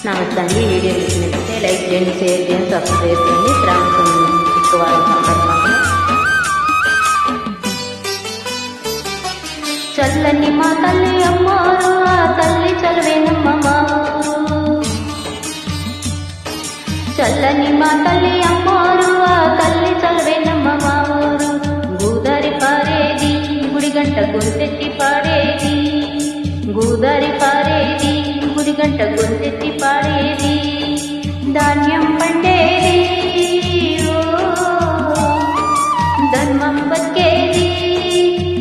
నమస్తే అండి. వీడియో నచ్చినట్లయితే లైక్ చేయండి, షేర్ చేయండి, సబ్స్క్రైబ్ చేయండి. శ్రావణ శుక్రవారం సందర్భంగా చల్లని మా తల్లి అమ్మారు, ఆ తల్లి చలవేనమ్మ మా ఊరు. చల్లని మా తల్లి అమ్మారు, ఆ తల్లి చలవేనమ్మ మా ఊరు. గోదారి పారేది గుడిగంట గొంతెత్తి పాడేది, గోదారి పారేది గుడిగంట గొంతెత్తి పాడేది. ధాన్యం పండేది, ధర్మం బతికేది.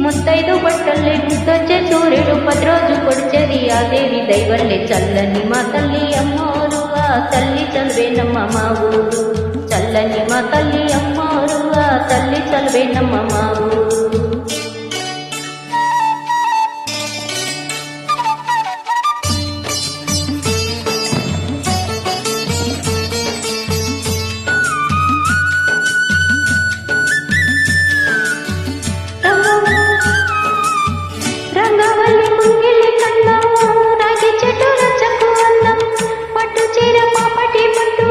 ముత్తైదు బట్టల్లే ముద్దొచ్చే సూర్యుడు 10 రోజు పొడిచేది ఆ దేవి దైవల్లే. చల్లని మా తల్లి అమ్మోరు, ఆ తల్లి చల్వేనమ్మ మా ఊరు. చల్లని మా తల్లి అమ్మోరు, ఆ తల్లి చల్వేనమ్మ మా ఊరు. రంగవల్లి ముంగిలి కన్నం, రాగి చెట్టు రచ్చకు అన్నం, పట్టు చీర పాపటి పట్టు,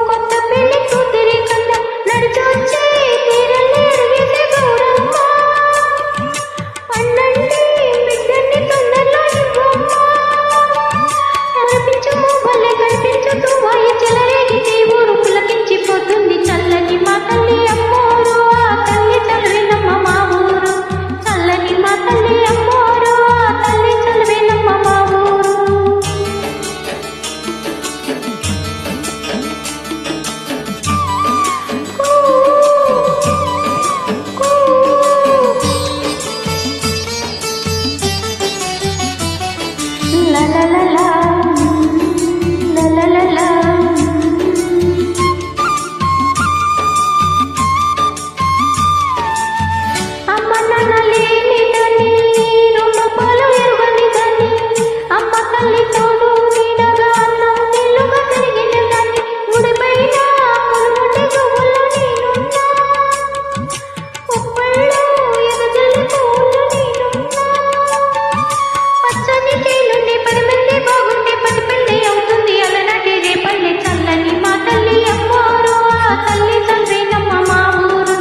కొత్త పెళ్లి కూతురి కన్నం, నడిచొచ్చే తీరల్ని అడిగేసే గౌరమ్మ. పన్నండి బిడ్డని తొందరలో ఇవ్వమ్మ, మురిపించు భలే కనిపించు వాయి చెలరేగితే ఊరు పులకించిపోతుంది. చల్లని మా తల్లి అమ్మోరు, ఆ తల్లి చల్వేనమ్మ మా ఊరు. చల్లని మా తల్లి అమ్మోరు, ఆ తల్లి చల్వేనమ్మ మా ఊరు. లా లా లా లా, లా లా లా లా. అమ్మ నాన్న లేని దాన్ని, రెండు పాలు ఎరుగని దాన్ని, అమ్మ తల్లి తోడు నీడగా అన్నం నిల్లుగా తిరిగిన దాన్ని. గుడిపైన కొనుగొంటే గువ్వల్లో నేనున్నా, ఉప్పల్లో ఎగజల్లి పూలు నేనున్నా. పచ్చని చేలుంటే 10 మంది బాగుంటే 10 పెళ్ళి అవుతుంది అలనాటి రేపల్లి. చల్లని మా తల్లి అమ్మోరు, ఆ తల్లి చల్వేనమ్మ మా ఊరు.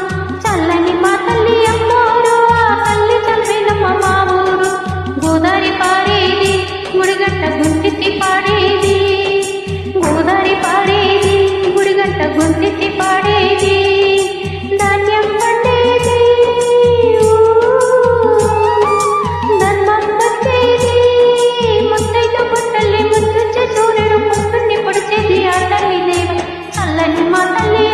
చల్లని మా తల్లి అమ్మోరు, ఆ తల్లి చల్వేనమ్మ మా ఊరు. గోదారి పారేది గుడిగంట గొంతెత్తి పాడేది, గోదారి పాడేది గుడిగంట గొంతెత్తి పాడేది. ధాన్యం పండేది, ధర్మం బతికేది. ముత్తైదు బట్టల్లే ముద్దొచ్చే సూర్యుడు పొద్దున్నే పొడిచేది ఆ తల్లి దేవ. చల్లని మా తల్లి